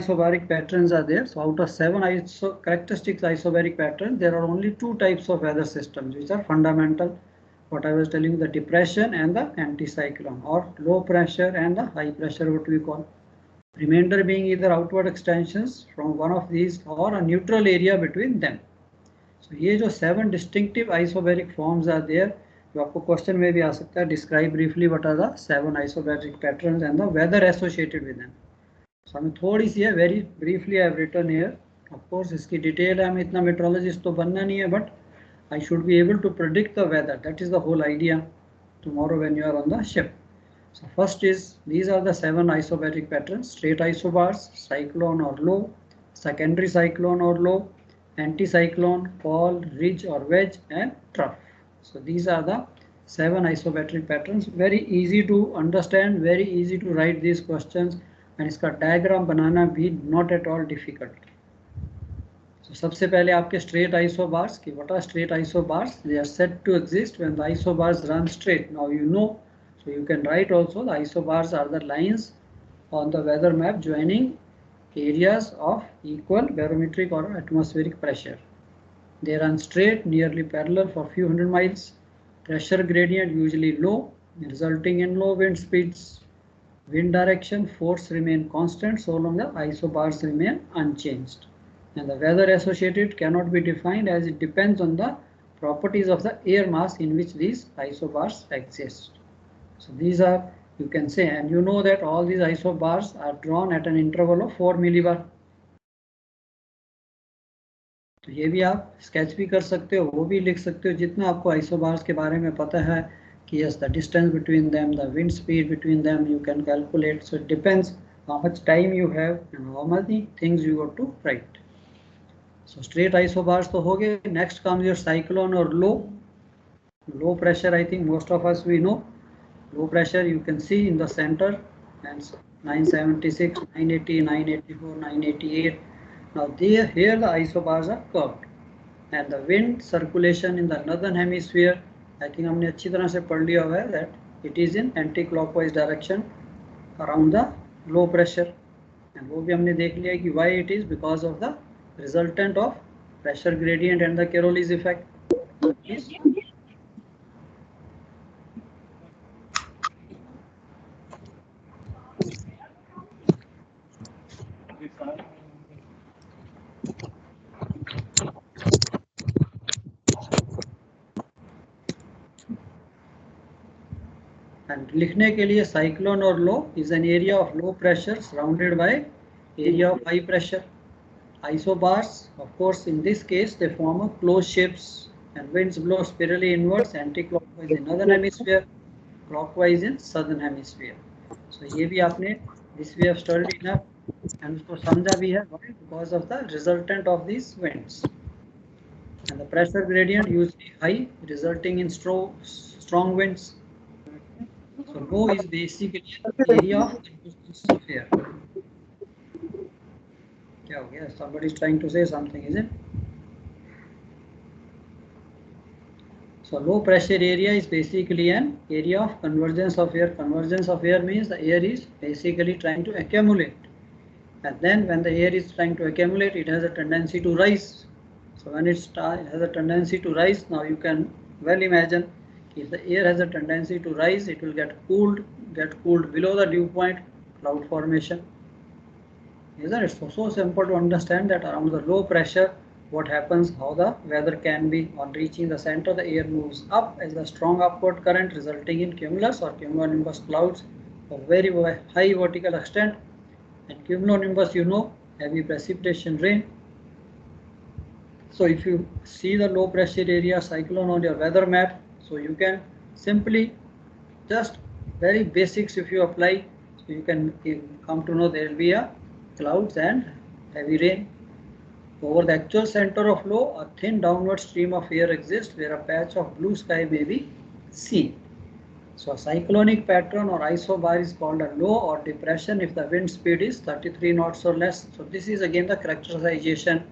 isobaric patterns are there. So out of 7 characteristic isobaric patterns, there are only 2 types of weather systems which are fundamental. What I was telling you, the depression and the anticyclone, or low pressure and the high pressure, what we call. Remainder being either outward extensions from one of these or a neutral area between them. So ये जो 7 distinctive isobaric forms are there, जो आपको question में भी आ सकता है, describe briefly what are the 7 isobaric patterns and the weather associated with them. So हमें थोड़ी सी है, very briefly I have written here. Of course इसकी डिटेल है, हमें इतना meteorologist तो बनना नहीं है, but I should be able to predict the weather. That is the whole idea tomorrow when you are on the ship. So first is, these are the 7 isobaric patterns: straight isobars, cyclone or low, secondary cyclone or low, anticyclone, call, ridge or wedge, and trough. So these are the 7 isobaric patterns. Very easy to understand, very easy to write these questions, and इसका diagram बनाना भी not at all difficult. So सबसे पहले आपके straight isobars की, what are straight isobars? They are said to exist when the isobars run straight. Now you know, so you can write also, the isobars are the lines on the weather map joining areas of equal barometric or atmospheric pressure. They run straight, nearly parallel for few hundred miles. Pressure gradient usually low, resulting in low wind speeds. Wind direction, force remain constant so long the isobars remain unchanged. And the weather associated cannot be defined as it depends on the properties of the air mass in which these isobars exist. So these are, you can say, and you know that all these isobars are drawn at an interval of 4 millibar. तो ये भी आप sketch भी कर सकते हो, वो भी लिख सकते हो, जितना आपको isobars के बारे में पता है कि yes, the distance between them, the wind speed between them, you can calculate. So it depends how much time you have and how many things you got to write. So straight isobars तो हो गए. Next comes your cyclone or low. Low pressure, I think most of us we know. Low pressure you can see in the center, and 976, 980, 984, 988. Now here the isobars are curved, and the wind circulation in the northern hemisphere, I think हमने अच्छी तरह से पढ़ लिया हुआ है that it is in anti-clockwise direction around the low pressure, and वो भी हमने देख लिया कि why it is, because of the resultant of pressure gradient and the Carol's effect. And लिखने के लिए cyclone or low is an area of low pressure surrounded by area of high pressure. Isobars, of course, in this case they form a closed shapes, and winds blow spirally inwards, anti-clockwise in northern hemisphere, clockwise in southern hemisphere. So ये भी आपने, this we have studied enough, and उसको समझा भी है, why? Because of the resultant of these winds. And the pressure gradient usually high, resulting in strong winds. So low is basically an area of convergence of air. क्या हो गया? Somebody is trying to say something, is it? So low pressure area is basically an area of convergence of air. Convergence of air means the air is basically trying to accumulate, and then when the air is trying to accumulate, it has a tendency to rise. So when it has a tendency to rise, now you can well imagine if the air has a tendency to rise, it will get cooled below the dew point, cloud formation. Isn't it? So simple to understand that around the low pressure, what happens, how the weather can be. On reaching the center, the air moves up as a strong upward current, resulting in cumulus or cumulonimbus clouds of very high vertical extent. And cumulonimbus, you know, heavy precipitation rain. So if you see the low pressure area cyclone on your weather map, so you can simply just very basics if you apply, so you can come to know there will be a clouds and heavy rain. Over the actual center of low, a thin downward stream of air exists where a patch of blue sky may be seen. So a cyclonic pattern or isobar is called a low or depression if the wind speed is 33 knots or less. So this is again the characterization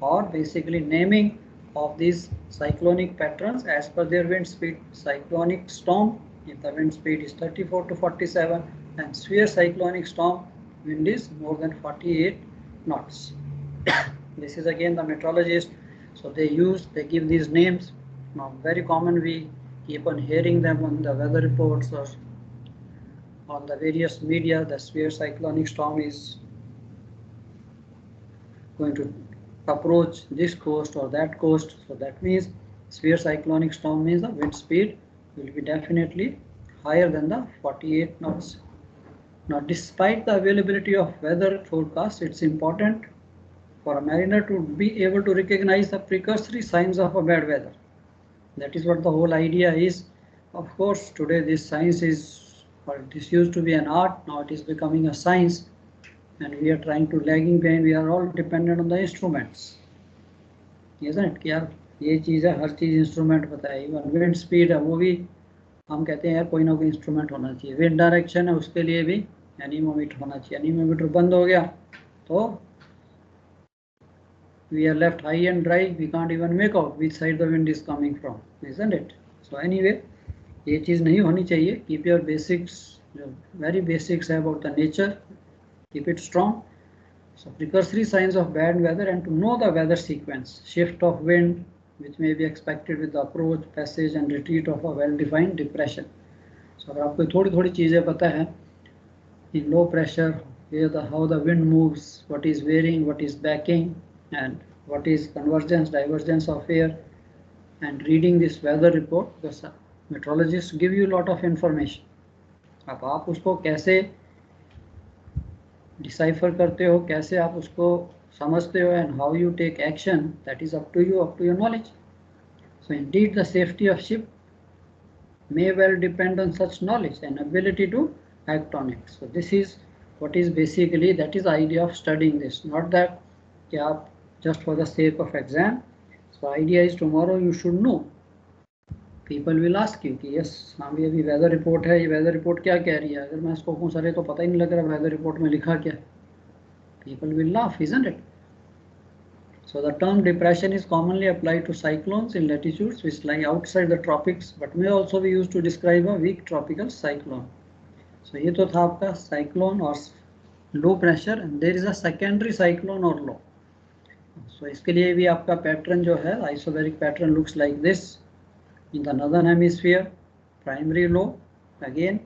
or basically naming of these cyclonic patterns as per their wind speed. Cyclonic storm if the wind speed is 34 to 47, and severe cyclonic storm wind is more than 48 knots. This is again the meteorologist, so they give these names. Now very common, we keep on hearing them on the weather reports or on the various media. The severe cyclonic storm is going to approach this coast or that coast. So that means severe cyclonic storm means the wind speed will be definitely higher than the 48 knots. Now, despite the availability of weather forecast, it's important for a mariner to be able to recognize the precursory signs of a bad weather. That is what the whole idea is. Of course, today this science is, or this used to be an art, now it is becoming a science, and we are trying to lagging behind. We are all dependent on the instruments, isn't it? कि यार ये चीज़ है, हर चीज़ instrument बताए. Even wind speed है, वो भी हम कहते हैं यार कोई ना कोई इंस्ट्रूमेंट होना चाहिए. विंड डायरेक्शन है, उसके लिए भी एनीमोमीटर होना चाहिए. एनीमोमीटर बंद हो गया तो we are left high and dry. We can't even make out which side the wind is coming from, isn't it? So anyway, ये चीज़ नहीं होनी चाहिए. Keep your basics, very basics about the nature, keep it strong. So precursory signs of bad weather, and to know the weather sequence, shift of wind which may be expected with the approach, passage and retreat of a well-defined depression. So अगर आपको थोड़ी थोड़ी चीज़ें पता है, in low pressure, how the wind moves, what is varying, what is backing, and what is convergence, divergence of air, and reading this weather report, because meteorologists give you a lot of information. अब आप उसको कैसे decipher करते हो, कैसे आप उसको समझते हो, and how you take action, that is up to you, up to your knowledge. So indeed the safety of ship may well depend on such knowledge and ability to act on it. So this is what is basically, that is the idea of studying this, not that कि आप just for the sake of exam. So idea is tomorrow you should know. People will ask you कि yes, हाँ भी अभी weather report है, ये weather report क्या कह रही है. अगर मैं इसको कहूँ सर ये तो पता ही नहीं लग रहा weather report में लिखा क्या. People will laugh, isn't it? So the term depression is commonly applied to cyclones in latitudes which lie outside the tropics, but may also be used to describe a weak tropical cyclone. So ये तो था आपका cyclone और low pressure, and there is a secondary cyclone or low. So इसके लिए भी आपका pattern जो है, isobaric pattern looks like this. In the northern hemisphere, primary low. Again,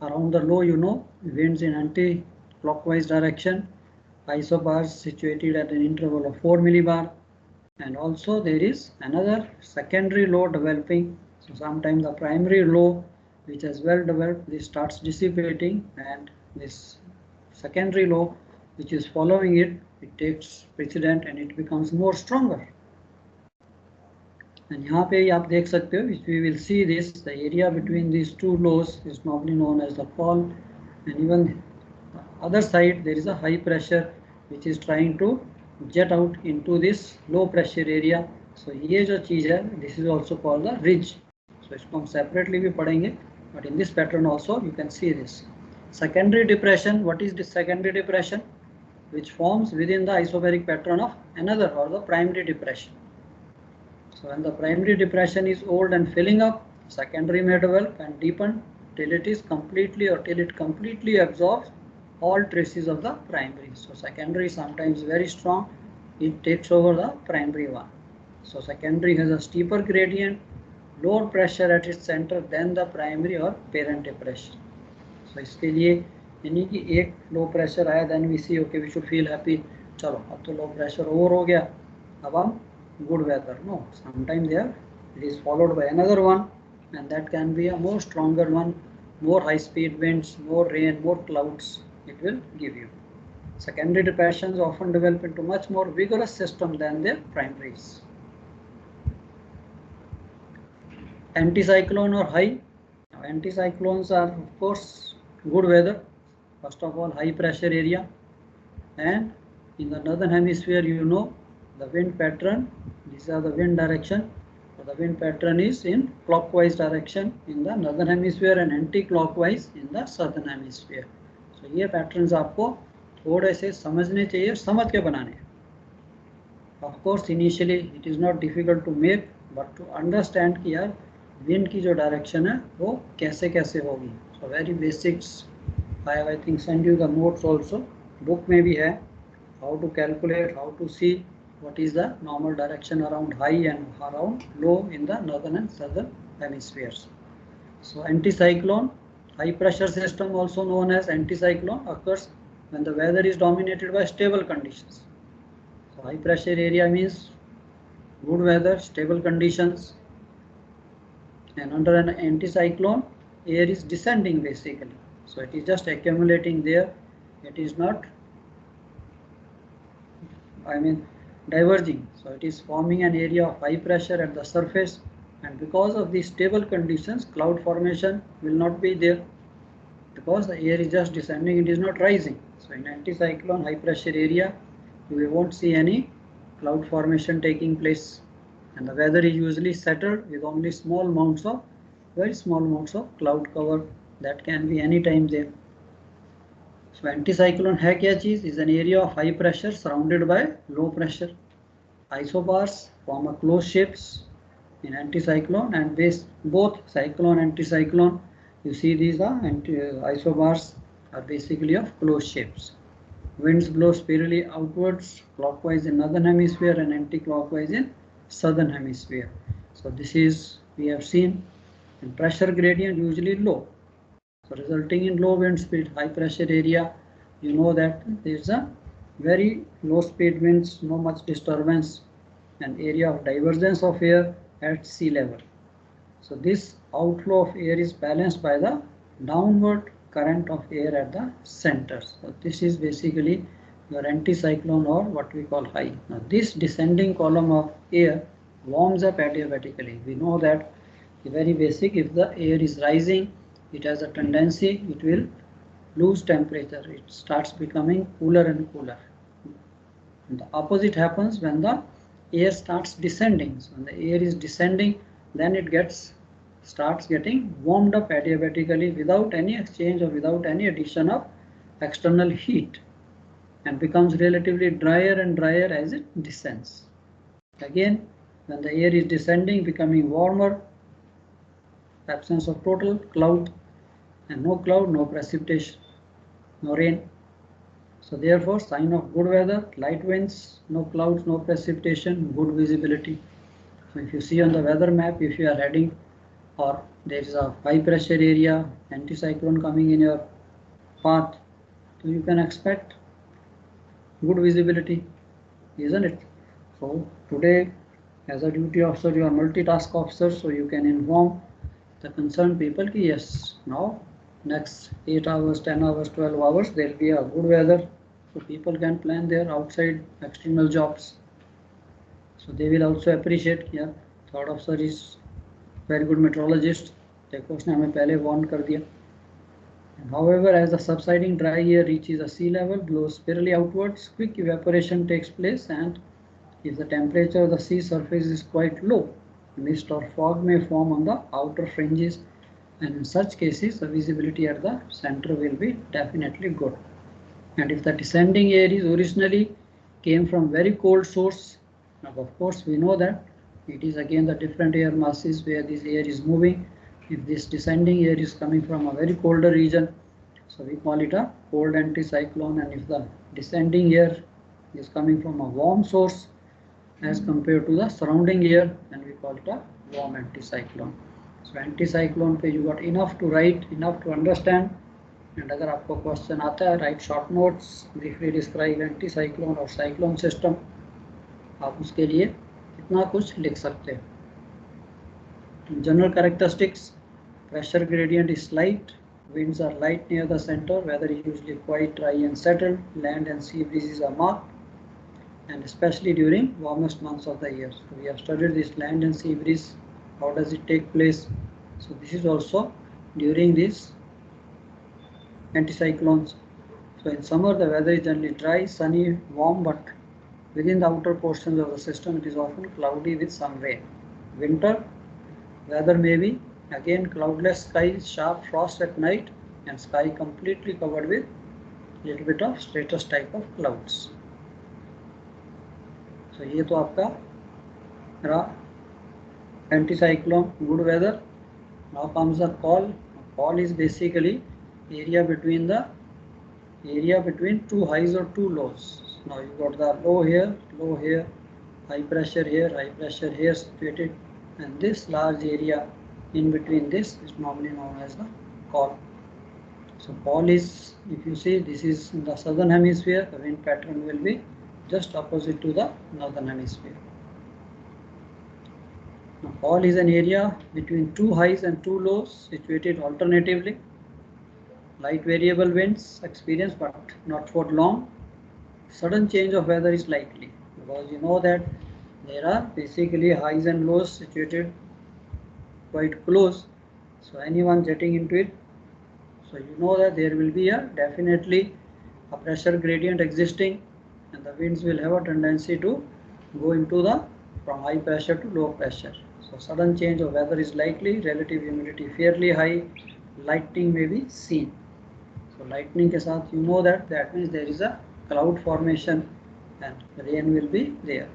around the low, you know, winds in anti-clockwise direction. Isobars situated at an interval of 4 millibar, and also there is another secondary low developing. So sometimes the primary low, which is well developed, this starts dissipating, and this secondary low, which is following it, it takes precedent and it becomes more stronger. And यहाँ पे आप देख सकते हो, which we will see this, the area between these two lows is normally known as the fall, and even the other side there is a high pressure which is trying to jet out into this low pressure area. So ये जो चीज़ है, this is also called the ridge. So इसको हम separately भी पढ़ेंगे, but in this pattern also you can see this. Secondary depression, what is this secondary depression? Which forms within the isobaric pattern of another, or the primary depression. So when the primary depression is old and filling up, secondary may develop and deepen till it is completely, or till it completely absorbs all traces of the primary. So secondary is sometimes very strong, it takes over the primary one. So secondary has a steeper gradient, lower pressure at its center than the primary or parent depression. So इसके लिए यानी कि एक low pressure आया, then we see okay, we should feel happy, चलो अब तो low pressure over हो गया, अब हम good weather. No, sometimes there it is followed by another one, and that can be a more stronger one, more high speed winds, more rain, more clouds it will give you. Secondary depressions often develop into much more vigorous system than their primaries. Anticyclone or high. Now, anticyclones are of course good weather. First of all, high pressure area, and in the northern hemisphere, you know, the wind pattern, these are the wind direction. So the wind pattern is in clockwise direction in the northern hemisphere and anti-clockwise in the southern hemisphere. So ये patterns आपको थोड़े से समझने चाहिए, समझ के बनाने. Of course, initially it is not difficult to make, but to understand कि यार wind की जो direction है वो कैसे कैसे होगी. So very basics. I think send you the notes also. Book में भी है. how to calculate, how to see what is the normal direction around high and around low in the northern and southern hemispheres. So anticyclone, high pressure system also known as anticyclone, occurs when the weather is dominated by stable conditions. So high pressure area means good weather, stable conditions, and under an anticyclone, air is descending basically. So it is just accumulating there. It is not, diverging. So it is forming an area of high pressure at the surface, and because of these stable conditions, cloud formation will not be there because the air is just descending, it is not rising. So in anticyclone high pressure area, we won't see any cloud formation taking place, and the weather is usually settled with only very small amounts of cloud cover that can be any time there. So anticyclone है क्या चीज? Is an area of high pressure surrounded by low pressure. Isobars form a closed shapes in anticyclone, and both cyclone and anticyclone, you see these are isobars are basically of closed shapes. Winds blow spirally outwards, clockwise in northern hemisphere and anti-clockwise in southern hemisphere. So this is, we have seen, and pressure gradient usually low. So resulting in low wind speed, high pressure area, you know that there is a very low speed winds, no much disturbance, and area of divergence of air at sea level. So this outflow of air is balanced by the downward current of air at the center. So this is basically your anticyclone, or what we call high. Now this descending column of air warms up adiabatically. We know that the very basic, if the air is rising, it has a tendency, it will lose temperature. It starts becoming cooler and cooler. And the opposite happens when the air starts descending. So when the air is descending, then it starts getting warmed up adiabatically without any exchange or without any addition of external heat, and becomes relatively drier and drier as it descends. Again, when the air is descending, becoming warmer, absence of total cloud, and no cloud, no precipitation, no rain. So therefore, sign of good weather, light winds, no clouds, no precipitation, good visibility. So if you see on the weather map, if you are heading, or there is a high pressure area, anticyclone coming in your path, so you can expect good visibility, isn't it? So today, as a duty officer, you are multitask officer, so you can inform the concerned people that yes, now next 8 hours, 10 hours, 12 hours, there will be a good weather, so people can plan their outside external jobs. So they will also appreciate, yeah, third officer is very good meteorologist, देखो उसने हमें पहले warn कर दिया. And however, as the subsiding dry air reaches a sea level, blows spirally outwards, quick evaporation takes place, and if the temperature of the sea surface is quite low, mist or fog may form on the outer fringes, and in such cases the visibility at the center will be definitely good. And if the descending air is originally came from very cold source, now of course we know that it is again the different air masses where this air is moving. If this descending air is coming from a very colder region, so we call it a cold anticyclone, and if the descending air is coming from a warm source as compared to the surrounding air, then we call it a warm anticyclone. So anticyclone पे you got enough to write, enough to understand, and अगर आपको question आता है, write short notes, briefly describe anticyclone or cyclone system, आप उसके लिए इतना कुछ लिख सकते हैं. General characteristics: pressure gradient is slight, winds are light near the center, weather is usually quite dry and settled, land and sea breezes are marked, and especially during warmest months of the year. So we have studied this land and sea breeze, how does it take place. So this is also during these anticyclones. So in summer the weather is generally dry, sunny, warm, but within the outer portions of the system it is often cloudy with some rain. Winter weather may be again cloudless skies, sharp frost at night, and sky completely covered with little bit of stratus type of clouds. So ये तो आपका रहा anticyclone, good weather. Now comes the call. Call is basically area between two highs or two lows. Now you got the low here, high pressure here situated, and this large area in between this is normally known as the col. So pole is, if you see, this is in the southern hemisphere, the wind pattern will be just opposite to the northern hemisphere. Now pole is an area between two highs and two lows situated alternatively. Light variable winds experienced but not for long. Sudden change of weather is likely because you know that there are basically highs and lows situated quite close. So anyone jetting into it, so you know that there will be definitely a pressure gradient existing, and the winds will have a tendency to go into the from high pressure to low pressure. So sudden change of weather is likely, relative humidity fairly high, lightning may be seen. So lightning के साथ you know that means there is a cloud formation and rain will be there.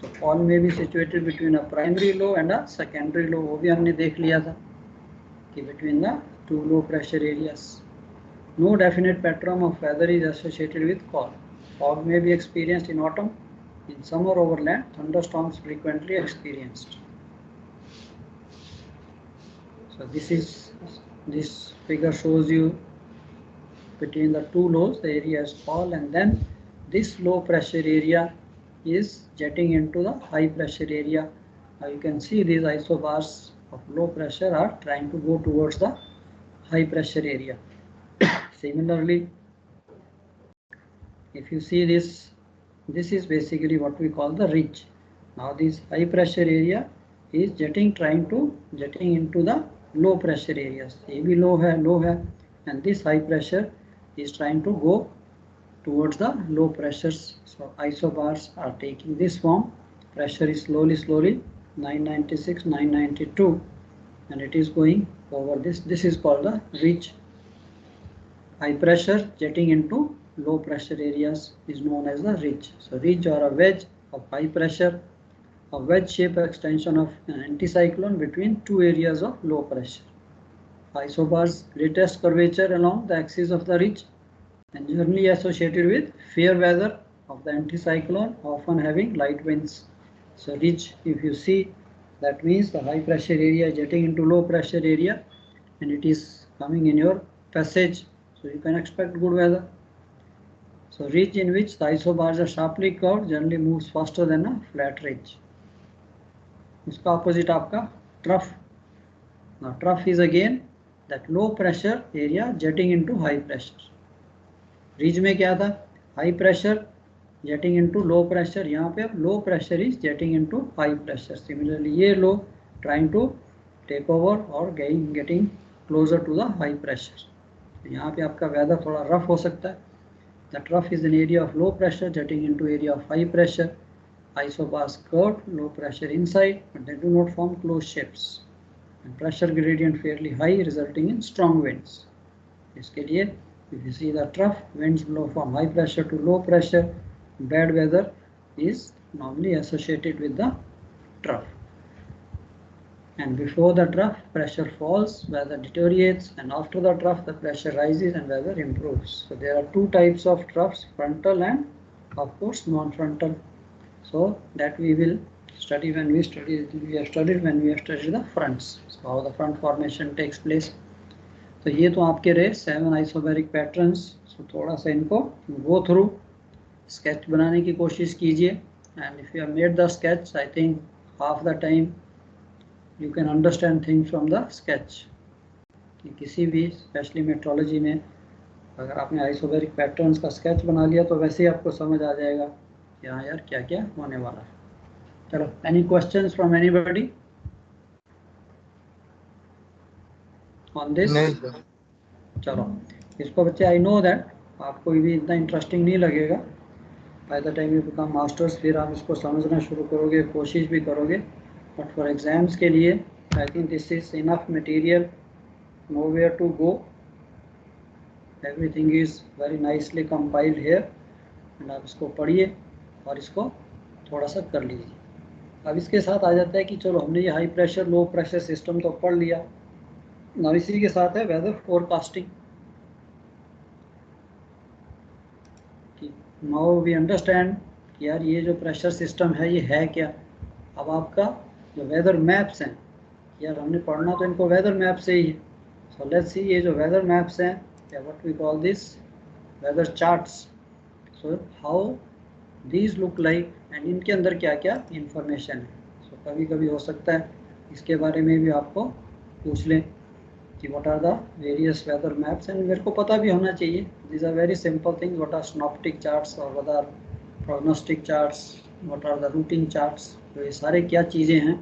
So fall may be situated between a primary low and a secondary low. वो भी हमने देख लिया था कि between the two low pressure areas. No definite pattern of weather is associated with call. Fog may be experienced in autumn. In summer over land, thunderstorms frequently experienced. So this figure shows you between the two lows, the area is fall, and then this low pressure area is jetting into the high pressure area. Now you can see these isobars of low pressure are trying to go towards the high pressure area. Similarly, if you see this is basically what we call the ridge. Now this high pressure area is jetting into the low pressure areas. ये भी low है, and this high pressure is trying to go towards the low pressures. So isobars are taking this form. Pressure is slowly 996, 992, and it is going over this. This is called the ridge. High pressure jetting into low pressure areas is known as the ridge. So ridge or a wedge of high pressure, a wedge shaped extension of an anticyclone between two areas of low pressure. Isobars greatest curvature along the axis of the ridge and generally associated with fair weather of the anticyclone, often having light winds. So ridge, if you see, that means the high pressure area jetting into low pressure area, and it is coming in your passage, so you can expect good weather. So ridge in which the isobars are sharply curved generally moves faster than a flat ridge. इसका opposite आपका trough. Now trough is again that low pressure area jetting into high pressure. Ridge में क्या था? High pressure jetting into low pressure. यहाँ पे अब low pressure is jetting into high pressure. Similarly ये low trying to take over or getting closer to the high pressure. यहाँ पे आपका weather थोड़ा rough हो सकता है. The trough is an area of low pressure jetting into area of high pressure. Isobars curved, low pressure inside, but they do not form closed shapes. And pressure gradient fairly high, resulting in strong winds. इसके लिए, if you see the trough, winds blow from high pressure to low pressure. Bad weather is normally associated with the trough. And before the trough, pressure falls, weather deteriorates, and after the trough, the pressure rises and weather improves. So there are two types of troughs, frontal and of course non-frontal. So that we will study when we have studied the fronts. So how the front formation takes place. तो ये तो आपके रहे 7 isobaric patterns. So थोड़ा सा इनको go through, sketch बनाने की कोशिश कीजिए. And if you have made the sketch, I think half the time you can understand things from the sketch. कि किसी भी स्पेशली मेट्रोलॉजी में अगर आपने आइसोबैरिक पैटर्न्स का स्केच बना लिया तो वैसे ही आपको समझ आ जाएगा कि हाँ यार क्या क्या होने वाला है. चलो, any questions from anybody on this? चलो, इसको बच्चे आई नो दैट आपको भी इतना इंटरेस्टिंग नहीं लगेगा. By the time you become masters फिर आप इसको समझना शुरू करोगे, कोशिश भी करोगे, बट फॉर एग्जाम्स के लिए I think this is enough material, nowhere to go. Everything is very nicely compiled here, and आप इसको पढ़िए और इसको थोड़ा सा कर लीजिए. अब इसके साथ आ जाता है कि चलो हमने ये high pressure low pressure system तो पढ़ लिया. अब इसी के साथ है weather forecasting. Now we understand कि यार ये जो प्रेशर सिस्टम है ये है क्या। अब आपका जो वेदर मैप्स हैं, यार हमने पढ़ना तो इनको वेदर मैप से ही है। सो लेट्स सी ये जो वेदर मैप्स हैं, या what we call this weather charts, so how these look like and इनके अंदर क्या क्या इंफॉर्मेशन है। सो कभी कभी हो सकता है इसके बारे में भी आपको पूछ लें कि what are the various weather maps, and मेरे को पता भी होना चाहिए। These are very simple things, what are synoptic charts और what are prognostic charts, what are the routing charts. तो ये सारे क्या चीज़ें हैं,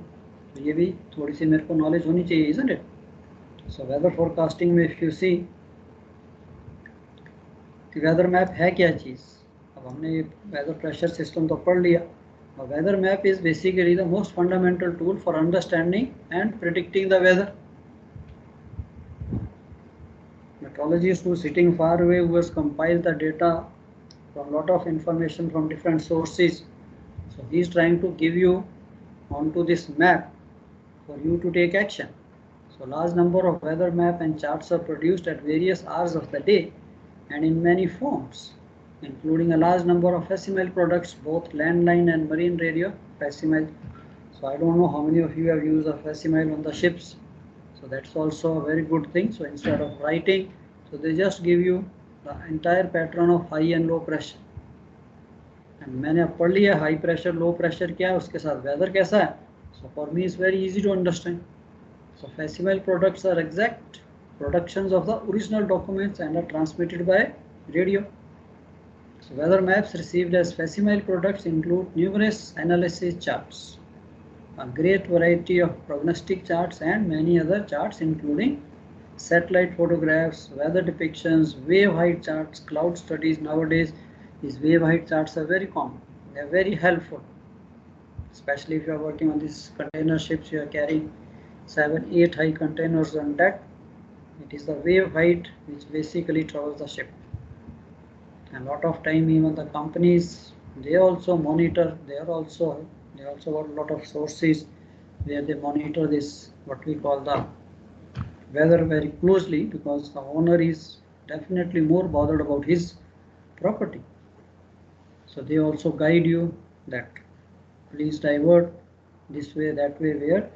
तो ये भी थोड़ी सी मेरे को नॉलेज होनी चाहिए, isn't it. So whether forecasting में इफ यू सी कि वेदर मैप है क्या चीज़। अब हमने ये वेदर प्रेशर सिस्टम तो पढ़ लिया, और weather map is basically the most fundamental tool for understanding and predicting the weather. Meteorologists who sitting far away who has compiled the data from lot of information from different sources. So he is trying to give you onto this map for you to take action. So large number of weather map and charts are produced at various hours of the day and in many forms, including a large number of facsimile products, both landline and marine radio facsimile. So I don't know how many of you have used a facsimile on the ships. So that's also a very good thing. So instead of writing, so they just give you the entire pattern of high and low pressure. And मैंने अब पढ़ लिया high pressure low pressure क्या है, उसके साथ weather कैसा है. So for me it's very easy to understand. So facsimile products are exact productions of the original documents and are transmitted by radio. So weather maps received as facsimile products include numerous analysis charts, a great variety of prognostic charts and many other charts including satellite photographs, weather depictions, wave height charts, cloud studies. Nowadays these wave height charts are very common. They are very helpful, especially if you are working on these container ships. You are carrying 7-8 high containers on deck. It is the wave height which basically travels the ship. And lot of time even the companies, they also monitor, they also got a lot of sources where they monitor this what we call the weather very closely, because the owner is definitely more bothered about his property. So they also guide you that please divert this way, that way, where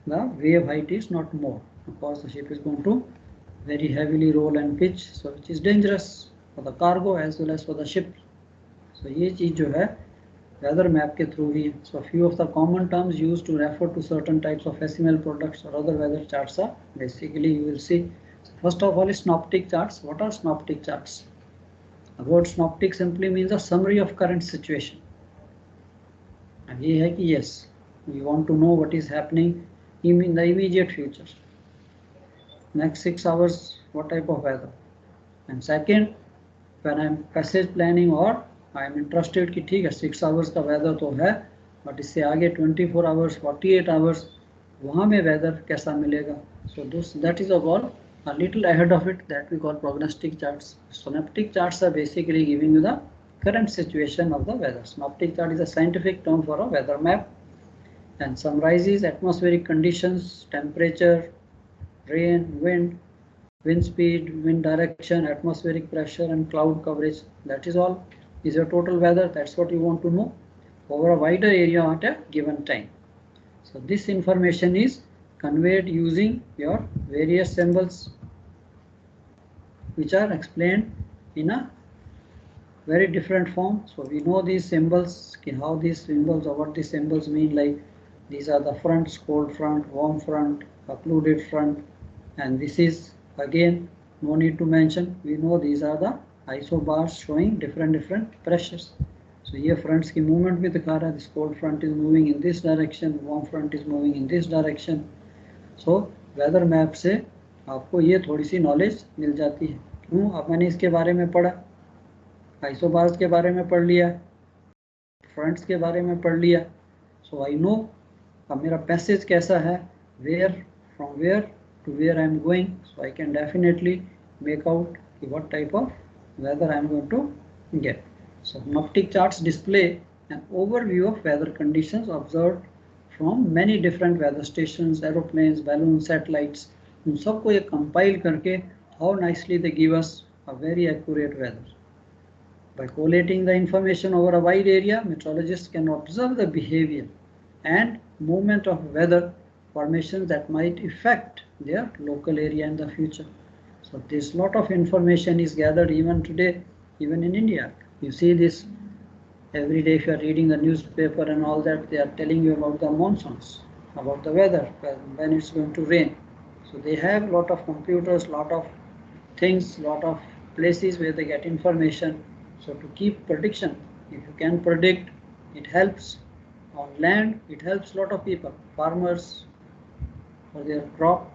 the wave height is not more, because the ship is going to very heavily roll and pitch, so which is dangerous for the cargo as well as for the ship. So ये चीज़ जो है weather map के through he. So few of the common terms used to refer to certain types of facsimile products or other weather charts are basically, you will see. So first of all is synoptic charts. What are synoptic charts? The word synoptic simply means a summary of current situation. And ये है कि yes, we want to know what is happening in the immediate future. Next 6 hours, what type of weather. And second, when I'm passage planning or I am interested कि ठीक है 6 hours का weather तो है, but इससे आगे 24 hours, 48 hours वहाँ में weather कैसा मिलेगा. So that is all a little ahead of it, that we call prognostic charts. Synoptic charts are basically giving you the current situation of the weather. Synoptic chart is a scientific term for a weather map and summarizes atmospheric conditions, temperature, rain, wind speed, wind direction, atmospheric pressure and cloud coverage. That is all. Is your total weather. That's what you want to know over a wider area at a given time. So this information is conveyed using your various symbols, which are explained in a very different form. So we know these symbols, how these symbols or what these symbols mean. Like these are the fronts: cold front, warm front, occluded front, and this is again no need to mention. We know these are the isobars showing different pressures. So here fronts की movement भी दिखा रहा है. This cold front is moving in this direction, warm front is moving in this direction. So weather map से आपको ये थोड़ी सी knowledge मिल जाती है. क्यों? अब मैंने इसके बारे में पढ़ा, आइसोबार्स के बारे में पढ़ लिया, फ्रंट्स के बारे में पढ़ लिया. सो आई नो अब मेरा पैसेज कैसा है, where from where to where I am going, so I can definitely make out what type of weather I am going to get. So synoptic charts display an overview of weather conditions observed from many different weather stations, aeroplanes, balloons, satellites. उन सबको ये compile करके how nicely they give us a very accurate weather. By collating the information over a wide area, meteorologists can observe the behavior and movement of weather formations that might affect their local area in the future. So this lot of information is gathered even today, even in India. You see this every day if you are reading the newspaper and all that, they are telling you about the monsoons, about the weather, when it's going to rain. So they have a lot of computers, lot of things, lot of places where they get information. So to keep prediction, if you can predict, it helps on land, it helps a lot of people, farmers for their crop,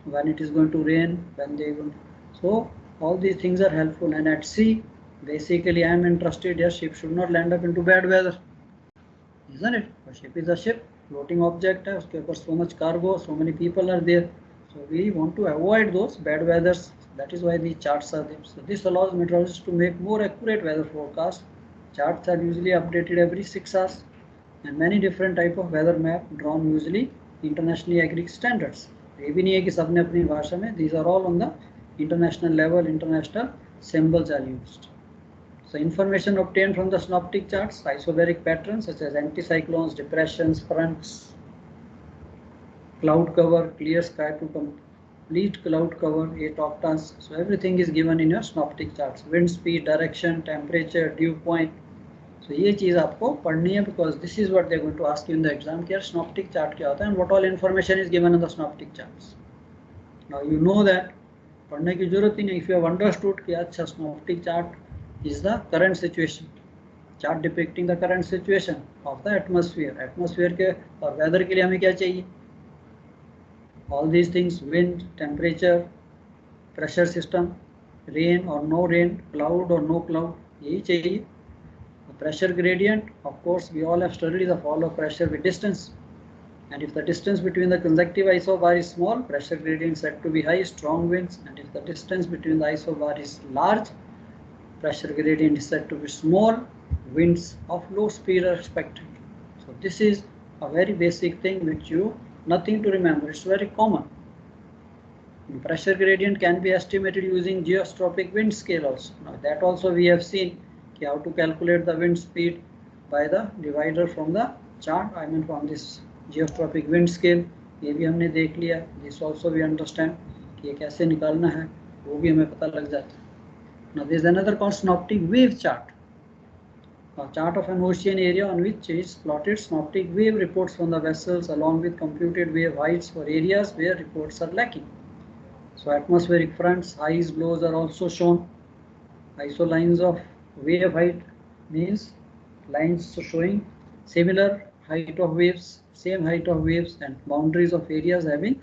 when it is going to rain, when they will. So all these things are helpful. And at sea, basically I am interested, your ship should not land up into bad weather, isn't it? A ship is a ship, floating object, so much cargo, so many people are there. So we want to avoid those bad weathers. That is why these charts are there. So this allows meteorologists to make more accurate weather forecasts. Charts are usually updated every 6 hours, and many different type of weather map drawn usually internationally agreed standards. ये भी नहीं है कि सबने अपनी भाषा में. These are all on the international level. International symbols are used. So information obtained from the synoptic charts, isobaric patterns such as anticyclones, depressions, fronts, cloud cover, clear sky to complete cloud cover, 8 octaves. So everything is given in your synoptic charts. Wind speed, direction, temperature, dew point. So ये चीज़ आपको पढ़नी है because this is what they are going to ask you in the exam कि यार synoptic chart क्या होता है and what all information is given in the synoptic charts. Now you know that, पढ़ने की जरूरत ही नहीं. If you have understood कि अच्छा synoptic chart is the current situation, chart depicting the current situation of the atmosphere. Atmosphere के और weather के लिए हमें क्या चाहिए? All these things, wind, temperature, pressure system, rain or no rain, cloud or no cloud, यही चाहिए. The pressure gradient, of course, we all have studied the fall of pressure with distance. And if the distance between the consecutive isobar is small, pressure gradient is said to be high, strong winds. And if the distance between the isobar is large, pressure gradient is said to be small, winds of low speed are expected. So this is a very basic thing which you, nothing to remember, it's very common. And pressure gradient can be estimated using geostrophic wind scale also. Now that also we have seen how to calculate the wind speed by the divider from the chart, I mean from this geostrophic wind scale. ये भी हमने देख लिया. This also we understand कि ये कैसे निकालना है, वो भी हमें पता लग जाता है. Now there is another called synoptic wave chart. A chart of an ocean area on which is plotted synoptic wave reports from the vessels along with computed wave heights for areas where reports are lacking. So atmospheric fronts, highs, lows are also shown. Iso lines of wave height means lines showing similar height of waves, same height of waves, and boundaries of areas having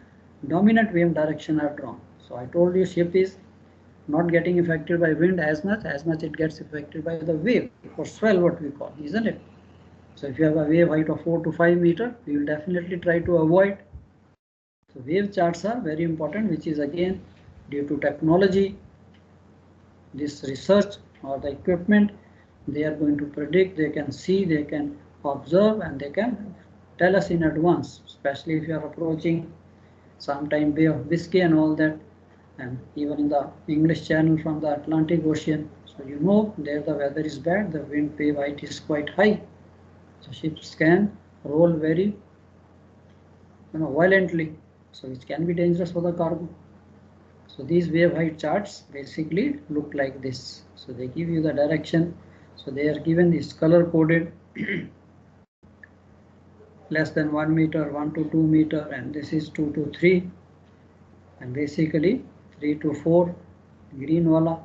dominant wave direction are drawn. So I told you ship is not getting affected by wind as much it gets affected by the wave or swell, what we call, isn't it? So if you have a wave height of 4 to 5 meters, we will definitely try to avoid. So wave charts are very important, which is again due to technology, this research or the equipment, they are going to predict, they can see, they can observe, and they can tell us in advance, especially if you are approaching sometime Bay of Biscay and all that, and even in the English Channel from the Atlantic Ocean. So you know there the weather is bad, the wind wave height is quite high. So ships can roll very violently, so which can be dangerous for the cargo. So these wave height charts basically look like this. So they give you the direction. So they are given this color coded less than 1 meter, 1 to 2 meter, and this is 2 to 3, and basically 3 to 4 green wala.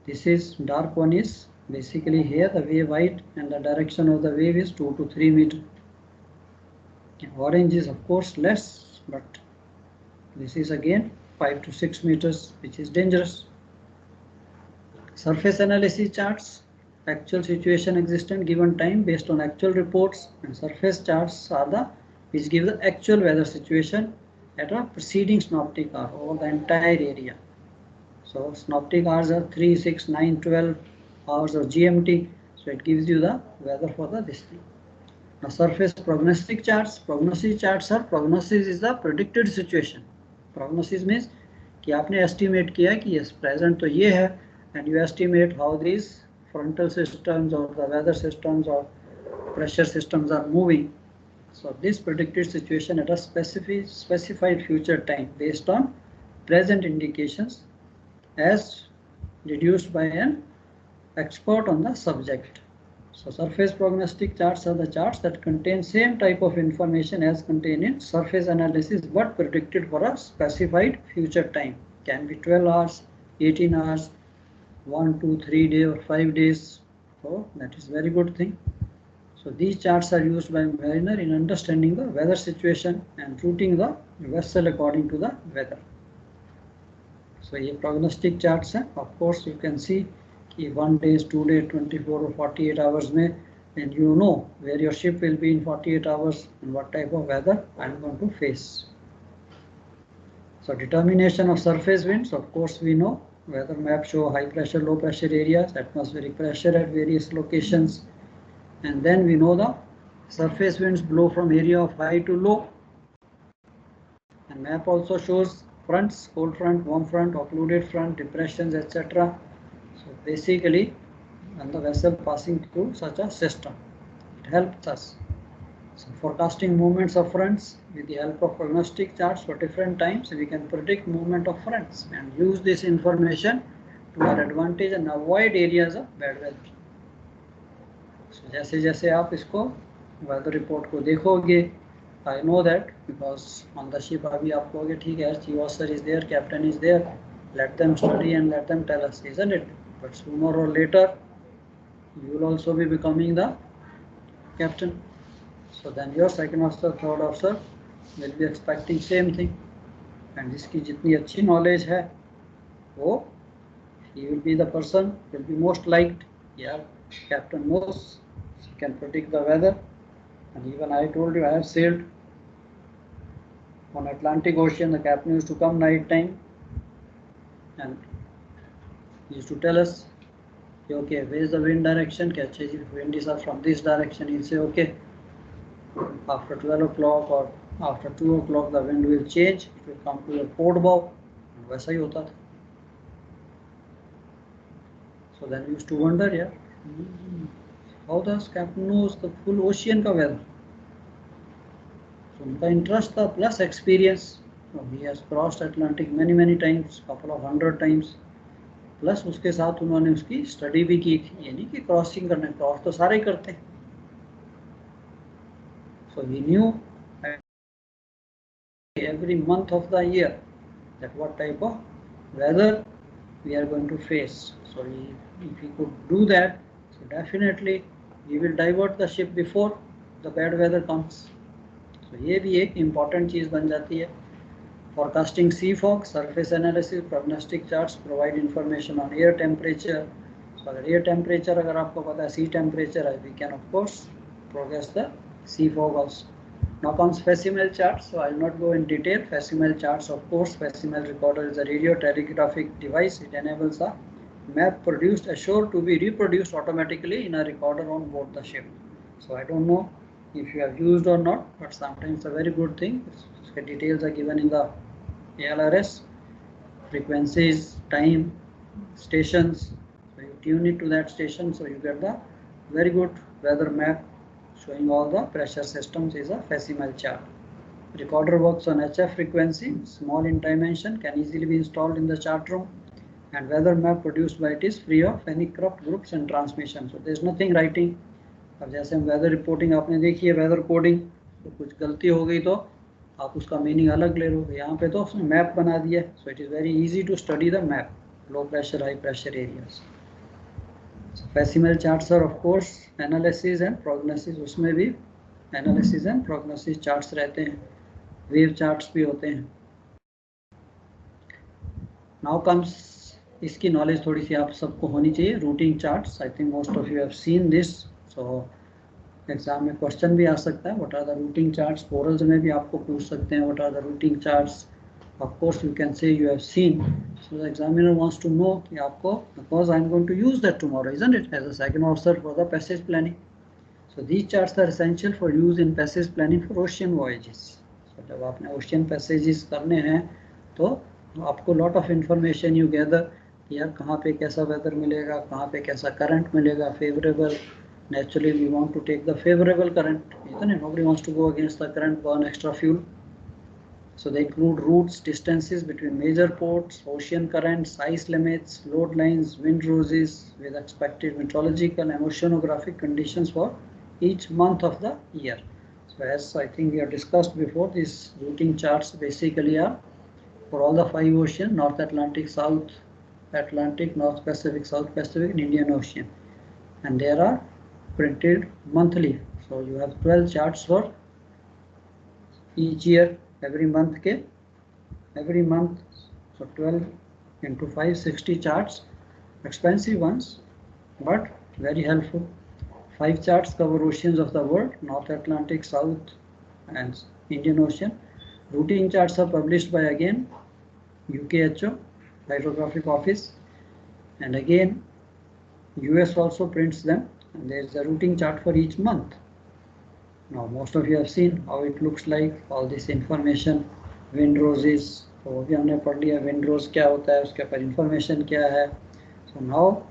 This is dark one is basically here the wave height and the direction of the wave is 2 to 3 meter. And orange is of course less, but this is again 5 to 6 meters, which is dangerous. Surface analysis charts, actual situation existent given time based on actual reports, and surface charts are the which give the actual weather situation at a preceding synoptic hour over the entire area. So synoptic hours are 3, 6, 9, 12 hours of GMT. So it gives you the weather for the this thing. Now surface prognostic charts. Prognosis charts are, prognosis is the predicted situation. Prognosis means कि आपने estimate किया कि yes present तो ये है, and you estimate how these frontal systems or the weather systems or pressure systems are moving. So this predicted situation at a specified future time based on present indications as deduced by an expert on the subject. So surface prognostic charts are the charts that contain same type of information as contained in surface analysis but predicted for a specified future time. Can be 12 hours, 18 hours, 1, 2, 3 days or 5 days. So that is very good thing. So these charts are used by mariner in understanding the weather situation and routing the vessel according to the weather. So ये prognostic charts हैं. Of course you can see कि 1 day, 2 days, 24 or 48 hours में, and you know where your ship will be in 48 hours and what type of weather I am going to face. So determination of surface winds, of course we know weather map show high pressure, low pressure areas, atmospheric pressure at various locations. And then we know the surface winds blow from area of high to low. And map also shows fronts, cold front, warm front, occluded front, depressions, etc. So basically, when the vessel passing through such a system, it helps us. So forecasting movements of fronts with the help of prognostic charts for different times, we can predict movement of fronts and use this information to our advantage and avoid areas of bad weather. So जैसे जैसे आप इसको weather report को देखोगे, I know that because on the ship अभी आप कहोगे ठीक है, chief officer is there, captain is there, let them study and let them tell us, isn't it? But sooner or later, you will also be becoming the captain. So then your second officer, third officer will be expecting same thing. And जिसकी जितनी अच्छी knowledge है, वो he will be the person will be most liked. Yeah, captain knows, he can predict the weather. And even I told you I have sailed on Atlantic Ocean. The captain used to come night time and he used to tell us, okay, where is the wind direction? Wind is from this direction. He'll say, okay, after 12 o'clock or after 2 o'clock the wind will change. It will come to your port bow. वैसा ही होता था. So then we used to wonder, yeah, how does captain knows the full ocean का weather? So उनका interest था plus experience. So he has crossed Atlantic many times, couple of 100 times. Plus उसके साथ उन्होंने उसकी स्टडी भी की थी. ये नहीं कि क्रॉसिंग करने, क्रॉस तो सारे करते हैं. So he knew every month of the year that what type of weather we are going to face. So if he could do that, so definitely he will divert the ship before the bad weather comes. So ये भी एक important चीज बन जाती है. Forecasting sea fog, surface analysis, prognostic charts provide information on air temperature. So अगर air temperature अगर आपको पता है, sea temperature है, we can of course progress the sea fog also. Now comes Facsimile charts. So I will not go in detail. Facsimile charts, of course, Facsimile recorder is a radio telegraphic device. It enables a map produced assured to be reproduced automatically in a recorder on board the ship. So I don't know if you have used or not, but sometimes it's a very good thing. The details are given in the ALRS, frequencies, time, stations. So you tune it to that station, so you get the very good weather map showing all the pressure systems. Is a Facsimile chart. Recorder works on HF frequency, small in dimension, can easily be installed in the chart room, and weather map produced by it is free of any corrupt groups and transmission. So there is nothing writing. अब जैसे हम weather reporting आपने देखी है, weather coding, तो कुछ गलती हो गई तो आप उसका मीनिंग अलग ले लो. यहाँ पे तो उसने मैप बना दिया. So it is very easy to study the map, low pressure high pressure areas. Facsimile charts are of course analysis and prognosis. उसमें भी analysis and prognosis charts रहते हैं, wave charts भी होते हैं. Now comes, इसकी नॉलेज थोड़ी सी आप सबको होनी चाहिए, routing charts. I think most of you have seen this. So exam में क्वेश्चन भी आ सकता है, what are the routing charts. Orals में भी आपको पूछ सकते हैं, what are the routing charts. Of course you can say you have seen. So the examiner wants to know कि आपको, because I am going to use that tomorrow, isn't it, as a second officer for the passage planning. So these charts are essential for use in passage planning for ocean voyages. So जब आपने ocean passages करने हैं तो आपको lot of information you gather यार कहाँ पे कैसा वेदर मिलेगा, कहाँ पे कैसा करंट मिलेगा, favourable. Naturally, we want to take the favorable current, isn't it? Nobody wants to go against the current, burn extra fuel. So they include routes, distances between major ports, ocean currents, ice limits, load lines, wind roses, with expected meteorological and oceanographic conditions for each month of the year. So as I think we have discussed before, these routing charts basically are for all the 5 oceans: North Atlantic, South Atlantic, North Pacific, South Pacific, and Indian Ocean. And there are printed monthly. So you have 12 charts for each year, every month every month. So 12 into 5, 60 charts, expensive ones, but very helpful. 5 charts cover oceans of the world: North Atlantic, South, and Indian Ocean. Routing charts are published by again UKHO, Hydrographic Office, and again US also prints them, and there is a routing chart for each month. Now most of you have seen how it looks like, all this information, wind roses. तो वो भी हमने पढ़ लिया, wind rose क्या होता है, उसके ऊपर information क्या है. So now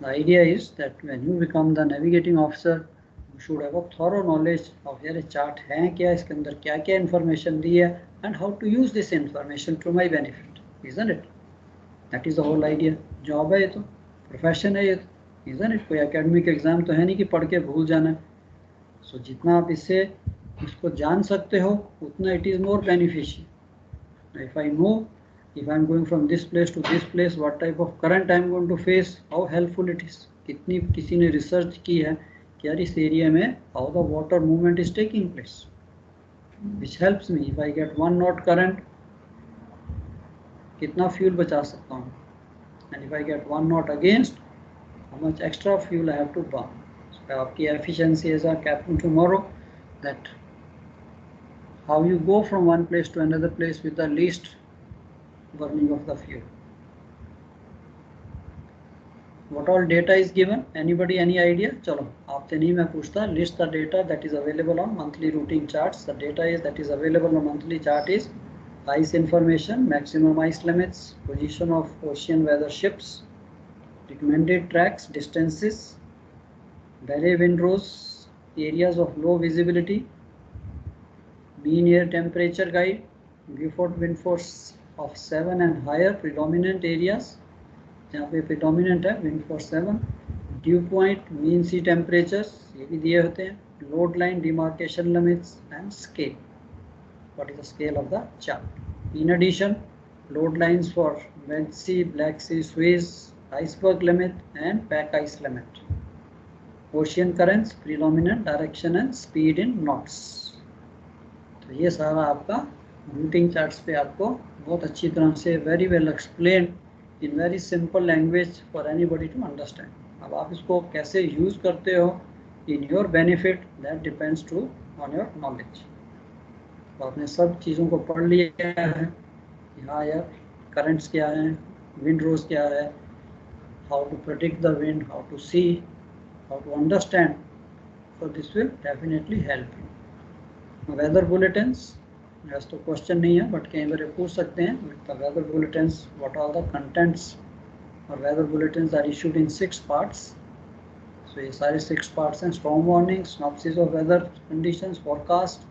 the idea is that when you become the navigating officer, you should have a thorough knowledge of यार chart है क्या, इसके अंदर क्या क्या information दी है, and how to use this information to my benefit, isn't it? That is the whole idea. Job है ये तो, profession है ये तो, isn't it? कोई academic exam तो है नहीं कि पढ़ के भूल जाना है. So जितना आप इसको जान सकते हो उतना it is more beneficial. If I know, if I am going from this place to this place, what type of current I am going to face, how helpful it is. कितनी किसी ने रिसर्च की है कि यार इस area में how the water movement is taking place, which helps me. If I get 1 knot current, कितना फ्यूल बचा सकता हूँ, and if I get 1 knot against, how much extra fuel I have to burn. So आपकी efficiency as a captain tomorrow, that how you go from one place to another place with the least burning of the fuel. What all data is given? Anybody any idea? चलो आपसे नहीं मैं पूछता. List the data that is available on monthly routing charts. The data is that is available on monthly chart is ice information, maximum ice limits, position of ocean weather ships, recommended tracks, distances, Barre windrows, areas of low visibility, mean air temperature guide, Beaufort wind force of 7 and higher, predominant areas, जहाँ पे predominant है wind force 7, dew point, mean sea temperatures, ये भी दिए होते हैं, load line, demarcation limits, and scale. What is the scale of the chart? In addition, load lines for Red Sea, Black Sea, Suez, iceberg limit, and pack ice limit. Ocean currents, predominant direction and speed in knots. तो ये सारा आपका routing charts पे आपको बहुत अच्छी तरह से very well explain in very simple language for anybody to understand. अब आप इसको कैसे यूज करते हो in your benefit, that depends to on your knowledge. तो आपने सब चीज़ों को पढ़ लिया है कि हाँ यार करंट्स क्या हैं, विंड रोज क्या है, how to predict the wind, how to see, how to understand. So this will definitely help you. Weather bulletins, ऐसा तो क्वेश्चन नहीं है बट कई बार पूछ सकते हैं. The weather bulletins, what all the contents or weather bulletins are issued in 6 parts. So ये सारे 6 parts हैं: storm warning, synopsis of weather conditions, forecast,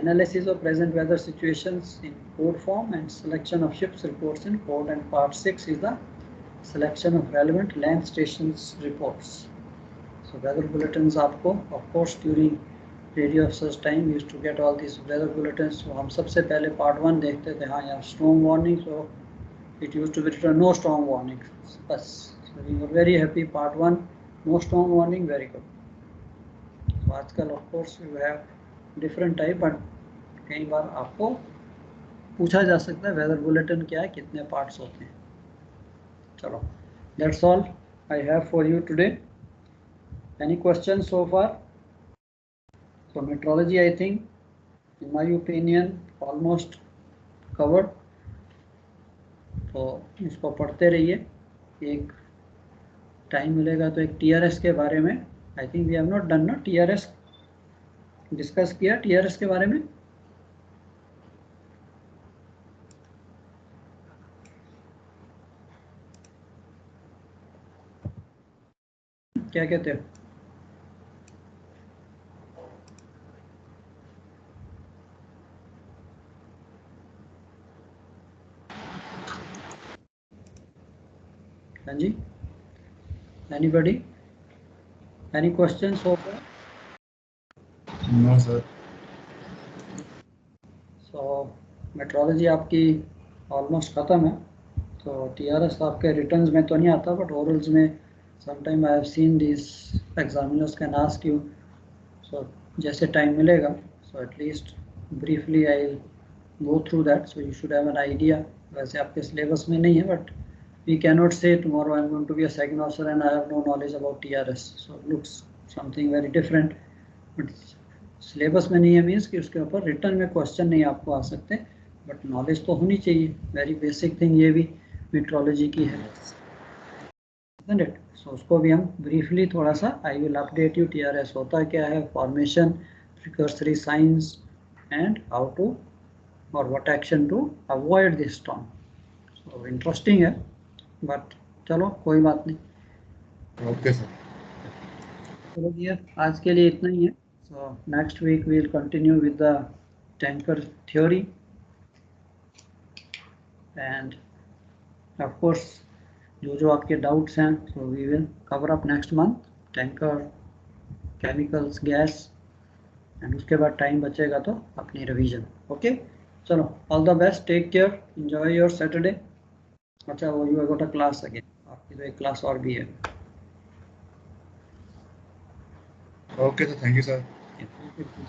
analysis of present weather situations in code form, and selection of ships reports in code. And part 6 is the selection of relevant land stations reports. So weather bulletins आपको of course during radio officers time we used to get all these weather bulletins. So हम सबसे पहले part 1 देखते थे, हाँ यार storm warning, so it used to be written no storm warning. बस, so we were very happy. Part 1 no storm warning, very good. So आजकल of course you have different type, but कई बार आपको पूछा जा सकता है weather bulletin क्या है, कितने parts होते हैं. चलो, that's all I have for you today. Any questions so far? So meteorology, I think, in my opinion, almost covered. तो इसको पढ़ते रहिए. एक टाइम मिलेगा तो एक TRS के बारे में, I think we have not done ना TRS, डिस्कस किया TRS के बारे में. क्या कहते हो? हाँ जी, एनीबॉडी, एनी क्वेश्चंस हो गए? No sir. सो मेट्रोलॉजी आपकी ऑलमोस्ट ख़त्म है, तो टीआरएस आपके रिटर्न्स में तो नहीं आता, बट ओरल्स में sometime I have seen this examiners can ask you, so जैसे टाइम मिलेगा, so at least briefly I will go through that, so you should have an idea. वैसे आपके सिलेबस में नहीं है, but we cannot say tomorrow I am going to be a second officer and I have no knowledge about TRS, so looks something very different, but syllabus में नहीं है means कि उसके ऊपर रिटर्न में क्वेश्चन नहीं आपको आ सकते, बट नॉलेज तो होनी चाहिए, वेरी बेसिक थिंग ये भी मीट्रोलॉजी की है, सो उसको भी हम ब्रीफली थोड़ा सा I will update you TRS होता क्या है, formation, precursory science and how to और what action to avoid this storm. So interesting है, बट चलो कोई बात नहीं। Okay sir. चलो भैया आज के लिए इतना ही है, so next week we will continue with the tanker theory and of course जो आपके डाउट्स हैं, so we will cover up next month tanker, chemicals, gas, and उसके बाद टाइम बचेगा तो अपनी रिवीजन। ओके, चलो all the best, take care, enjoy your Saturday. अच्छा वो you got a class again, आपकी तो एक क्लास और भी है। Okay sir, thank you sir.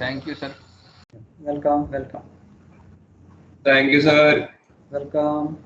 Thank you sir. Welcome welcome. Thank you, sir. Welcome.